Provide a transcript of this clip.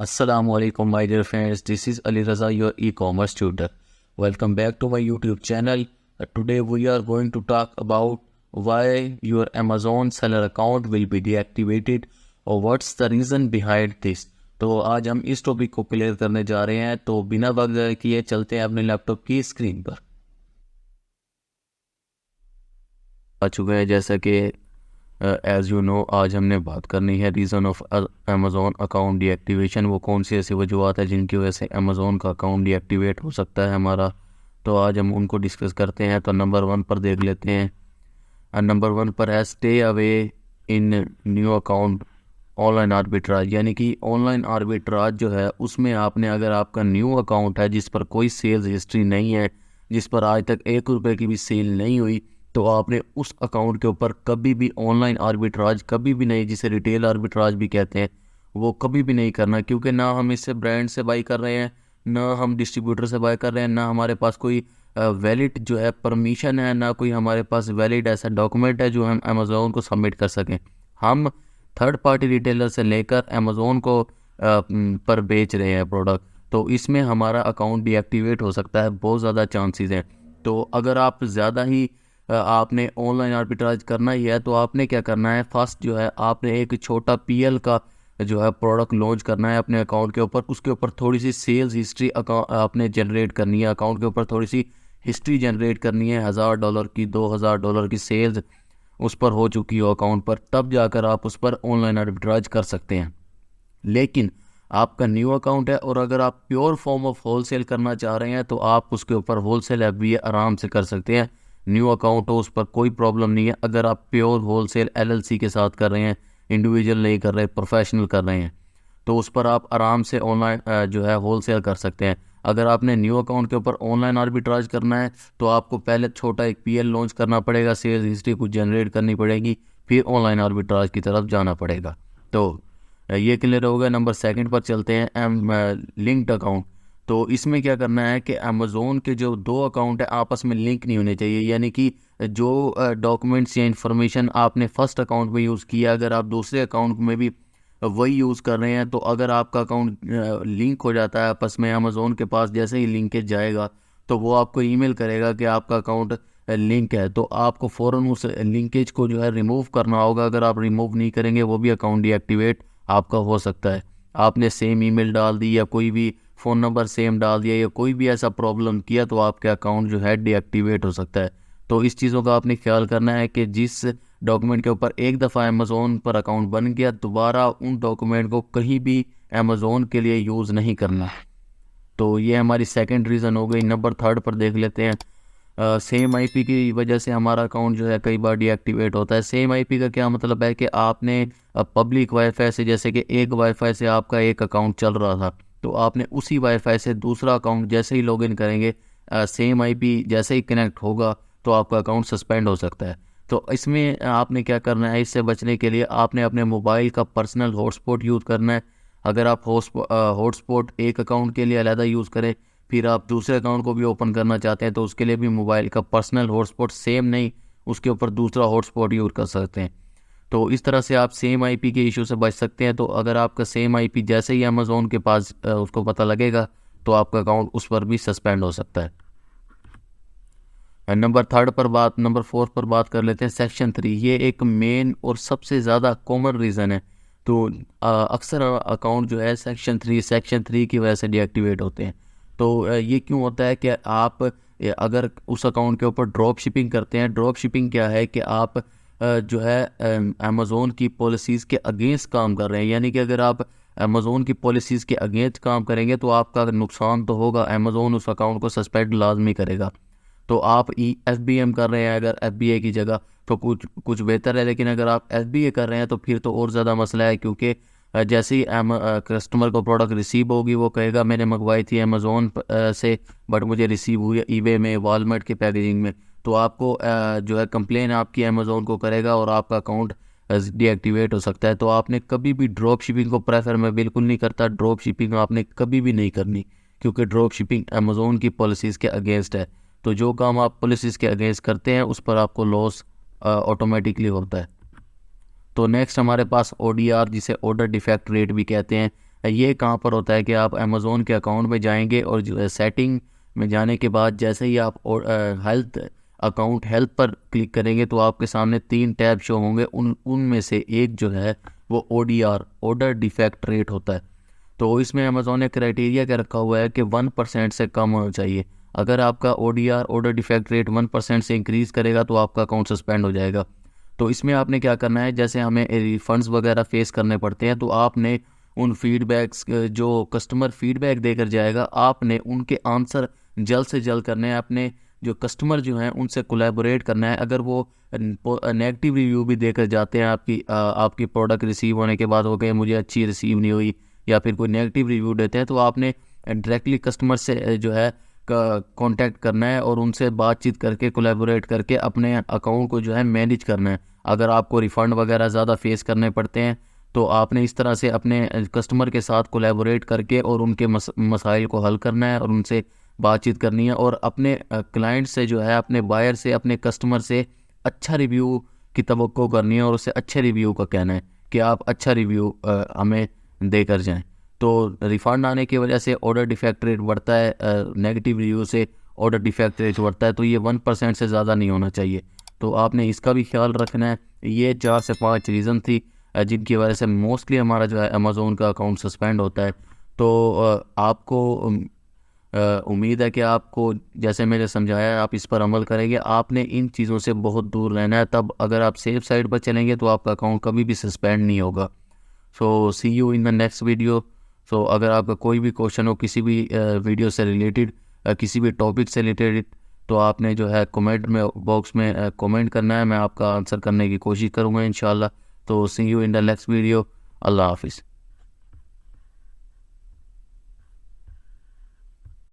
Assalamualaikum my dear friends, this is Ali Raza, your e-commerce tutor. Welcome back to my YouTube channel. Today we are going to talk about why your Amazon seller account will be deactivated or what's the reason behind this. तो आज हम इस topic को clear करने जा रहे हैं, तो बिना वक्त ज़ाया किए चलते हैं अपने लैपटॉप की स्क्रीन पर। आ चुके हैं जैसा कि एज़ यू नो आज हमने बात करनी है reason of Amazon account deactivation. वो कौन सी ऐसी वजूहत है जिनकी वजह से अमेज़ॉन का अकाउंट डीएक्टिवेट हो सकता है हमारा, तो आज हम उनको डिस्कस करते हैं। तो नंबर 1 पर देख लेते हैं। नंबर 1 पर है stay away in new account online arbitrage, यानी कि ऑनलाइन आर्बिट्राज जो है उसमें आपने अगर आपका न्यू अकाउंट है जिस पर कोई सेल्स हिस्ट्री नहीं है, जिस पर आज तक 1 रुपये की भी सेल नहीं हुई, तो आपने उस अकाउंट के ऊपर कभी भी ऑनलाइन आर्बिट्राज कभी भी नहीं, जिसे रिटेल आर्बिट्राज भी कहते हैं, वो कभी भी नहीं करना। क्योंकि ना हम इससे ब्रांड से बाई कर रहे हैं, ना हम डिस्ट्रीब्यूटर से बाई कर रहे हैं, ना हमारे पास कोई वैलिड जो है परमिशन है, ना कोई हमारे पास वैलिड ऐसा डॉक्यूमेंट है जो हम अमेज़ॉन को सबमिट कर सकें। हम थर्ड पार्टी रिटेलर से लेकर अमेज़ॉन को पर बेच रहे हैं प्रोडक्ट, तो इसमें हमारा अकाउंट डीएक्टिवेट हो सकता है, बहुत ज़्यादा चांसेस हैं। तो अगर आप ज़्यादा ही आपने ऑनलाइन आर्बिट्राज करना ही है, तो आपने क्या करना है, फर्स्ट जो है आपने एक छोटा पीएल का जो है प्रोडक्ट लॉन्च करना है अपने अकाउंट के ऊपर। उसके ऊपर थोड़ी सी सेल्स हिस्ट्री आपने जनरेट करनी है, अकाउंट के ऊपर थोड़ी सी हिस्ट्री जनरेट करनी है, $1000 की $2000 की सेल्स उस पर हो चुकी हो अकाउंट पर, तब जाकर आप उस पर ऑनलाइन आर्बिट्राज कर सकते हैं। लेकिन आपका न्यू अकाउंट है और अगर आप प्योर फॉर्म ऑफ होलसेल करना चाह रहे हैं तो आप उसके ऊपर होलसेल ऐप भी आराम से कर सकते हैं। न्यू अकाउंट हो उस पर कोई प्रॉब्लम नहीं है। अगर आप प्योर होलसेल एलएलसी के साथ कर रहे हैं, इंडिविजुअल नहीं कर रहे, प्रोफेशनल कर रहे हैं, तो उस पर आप आराम से ऑनलाइन जो है होलसेल कर सकते हैं। अगर आपने न्यू अकाउंट के ऊपर ऑनलाइन आर्बिट्राज करना है तो आपको पहले छोटा एक पीएल लॉन्च करना पड़ेगा, सेल्स हिस्ट्री कुछ जनरेट करनी पड़ेगी, फिर ऑनलाइन आर्बिट्राज की तरफ जाना पड़ेगा। तो ये क्लियर हो गया। नंबर 2 पर चलते हैं, लिंक्ड अकाउंट। तो इसमें क्या करना है कि अमेज़ोन के जो 2 अकाउंट है आपस में लिंक नहीं होने चाहिए, यानी कि जो डॉक्यूमेंट्स या इन्फॉर्मेशन आपने फर्स्ट अकाउंट में यूज़ किया, अगर आप दूसरे अकाउंट में भी वही यूज़ कर रहे हैं, तो अगर आपका अकाउंट लिंक हो जाता है आपस में, अमेज़ोन के पास जैसे ही लिंकेज जाएगा तो वो आपको ईमेल करेगा कि आपका अकाउंट लिंक है, तो आपको फ़ौरन उस लिंकेज को जो है रिमूव करना होगा। अगर आप रिमूव नहीं करेंगे वो भी अकाउंट डीएक्टिवेट आपका हो सकता है। आपने सेम ईमेल डाल दी या कोई भी फ़ोन नंबर सेम डाल दिया या कोई भी ऐसा प्रॉब्लम किया तो आपके अकाउंट जो है डीएक्टिवेट हो सकता है। तो इस चीज़ों का आपने ख्याल करना है कि जिस डॉक्यूमेंट के ऊपर एक दफ़ा अमेज़ोन पर अकाउंट बन गया, दोबारा उन डॉक्यूमेंट को कहीं भी अमेज़ोन के लिए यूज़ नहीं करना। तो ये हमारी सेकंड रीज़न हो गई। नंबर 3 पर देख लेते हैं। सेम आईपी की वजह से हमारा अकाउंट जो है कई बार डीएक्टिवेट होता है। सेम आईपी का क्या मतलब है कि आपने पब्लिक वाईफाई से, जैसे कि एक वाईफाई से आपका एक अकाउंट चल रहा था, तो आपने उसी वाईफाई से दूसरा अकाउंट जैसे ही लॉगिन करेंगे, सेम आईपी जैसे ही कनेक्ट होगा तो आपका अकाउंट सस्पेंड हो सकता है। तो इसमें आपने क्या करना है, इससे बचने के लिए आपने अपने मोबाइल का पर्सनल हॉटस्पॉट यूज़ करना है। अगर आप हॉटस्पॉट एक अकाउंट के लिए अलहदा यूज़ करें, फिर आप दूसरे अकाउंट को भी ओपन करना चाहते हैं, तो उसके लिए भी मोबाइल का पर्सनल हॉटस्पॉट सेम नहीं, उसके ऊपर दूसरा हॉटस्पॉट यूज़ कर सकते हैं। तो इस तरह से आप सेम आईपी के इशू से बच सकते हैं। तो अगर आपका सेम आईपी जैसे ही अमेज़ोन के पास उसको पता लगेगा तो आपका अकाउंट उस पर भी सस्पेंड हो सकता है। नंबर 4 पर बात कर लेते हैं, सेक्शन 3। ये एक मेन और सबसे ज़्यादा कॉमन रीज़न है। तो अक्सर अकाउंट जो है सेक्शन 3 की वजह से डीएक्टिवेट होते हैं। तो ये क्यों होता है कि आप अगर उस अकाउंट के ऊपर ड्रॉप शिपिंग करते हैं। ड्रॉप शिपिंग क्या है कि आप जो है अमेज़ोन की पॉलिसीज़ के अगेंस्ट काम कर रहे हैं, यानी कि अगर आप अमेज़ोन की पॉलिसीज़ के अगेंस्ट काम करेंगे तो आपका नुकसान तो होगा, अमेज़ोन उस अकाउंट को सस्पेंड लाजमी करेगा। तो आप FBM कर रहे हैं अगर FBA की जगह, तो कुछ कुछ बेहतर है। लेकिन अगर आप FBA कर रहे हैं तो फिर तो और ज़्यादा मसला है, क्योंकि जैसे ही कस्टमर को प्रोडक्ट रिसीव होगी वो कहेगा मैंने मंगवाई थी अमेज़ोन से, बट मुझे रिसीव हुई ईबे में, वॉलमार्ट की पैकेजिंग में, तो आपको जो है कंप्लेन आपकी अमेज़ोन को करेगा और आपका अकाउंट डीएक्टिवेट हो सकता है। तो आपने कभी भी ड्रॉप शिपिंग को प्रेफर मैं बिल्कुल नहीं करता। ड्रॉप शिपिंग आपने कभी भी नहीं करनी, क्योंकि ड्रॉप शिपिंग अमेज़ोन की पॉलिसीज़ के अगेंस्ट है। तो जो काम आप पॉलिसीज़ के अगेंस्ट करते हैं उस पर आपको लॉस ऑटोमेटिकली होता है। तो नेक्स्ट हमारे पास ODR, जिसे ऑर्डर डिफेक्ट रेट भी कहते हैं, ये कहाँ पर होता है कि आप अमेज़ोन के अकाउंट में जाएंगे और जो है सेटिंग में जाने के बाद जैसे ही आप हेल्थ अकाउंट हेल्थ पर क्लिक करेंगे तो आपके सामने 3 टैब शो होंगे। उनमें से एक जो है वो ODR ऑर्डर डिफेक्ट रेट होता है। तो इसमें अमेज़ोन ने क्राइटेरिया क्या रखा हुआ है कि 1% से कम होना चाहिए। अगर आपका ODR ऑर्डर डिफेक्ट रेट 1% से इंक्रीज़ करेगा तो आपका अकाउंट सस्पेंड हो जाएगा। तो इसमें आपने क्या करना है, जैसे हमें रिफंड्स वगैरह फेस करने पड़ते हैं तो आपने उन फीडबैक्स जो कस्टमर फीडबैक देकर जाएगा आपने उनके आंसर जल्द से जल्द करने हैं। अपने जो कस्टमर जो हैं उनसे कोलैबोरेट करना है। अगर वो नेगेटिव रिव्यू भी देकर जाते हैं आपकी प्रोडक्ट रिसीव होने के बाद, हो गए मुझे अच्छी रिसीव नहीं हुई, या फिर कोई नेगेटिव रिव्यू देते हैं, तो आपने डायरेक्टली कस्टमर से जो है कांटेक्ट करना है और उनसे बातचीत करके कोलैबोरेट करके अपने अकाउंट को जो है मैनेज करना है। अगर आपको रिफ़ंड वगैरह ज़्यादा फेस करने पड़ते हैं तो आपने इस तरह से अपने कस्टमर के साथ कोलैबोरेट करके और उनके मसाइल को हल करना है और उनसे बातचीत करनी है, और अपने क्लाइंट से जो है, अपने बायर से, अपने कस्टमर से अच्छा रिव्यू की तवक्को करनी है और उससे अच्छे रिव्यू का कहना है कि आप अच्छा रिव्यू हमें देकर जाएं। तो रिफ़ंड आने की वजह से ऑर्डर डिफेक्ट रेट बढ़ता है, नेगेटिव रिव्यू से ऑर्डर डिफेक्ट रेट बढ़ता है, तो ये 1% से ज़्यादा नहीं होना चाहिए। तो आपने इसका भी ख्याल रखना है। ये 4 से 5 रीज़न थी जिनकी वजह से मोस्टली हमारा जो है अमेज़ोन का अकाउंट सस्पेंड होता है। तो आपको उम्मीद है कि आपको जैसे मैंने समझाया है आप इस पर अमल करेंगे। आपने इन चीज़ों से बहुत दूर रहना है, तब अगर आप सेफ साइड पर चलेंगे तो आपका अकाउंट कभी भी सस्पेंड नहीं होगा। So see you in the next video. So अगर आपका कोई भी क्वेश्चन हो किसी भी वीडियो से रिलेटेड, किसी भी टॉपिक से रिलेटेड, तो आपने जो है कमेंट में बॉक्स में कमेंट करना है। मैं आपका आंसर करने की कोशिश करूँगा इंशाल्लाह। तो see you in the next video. Allah हाफिज़।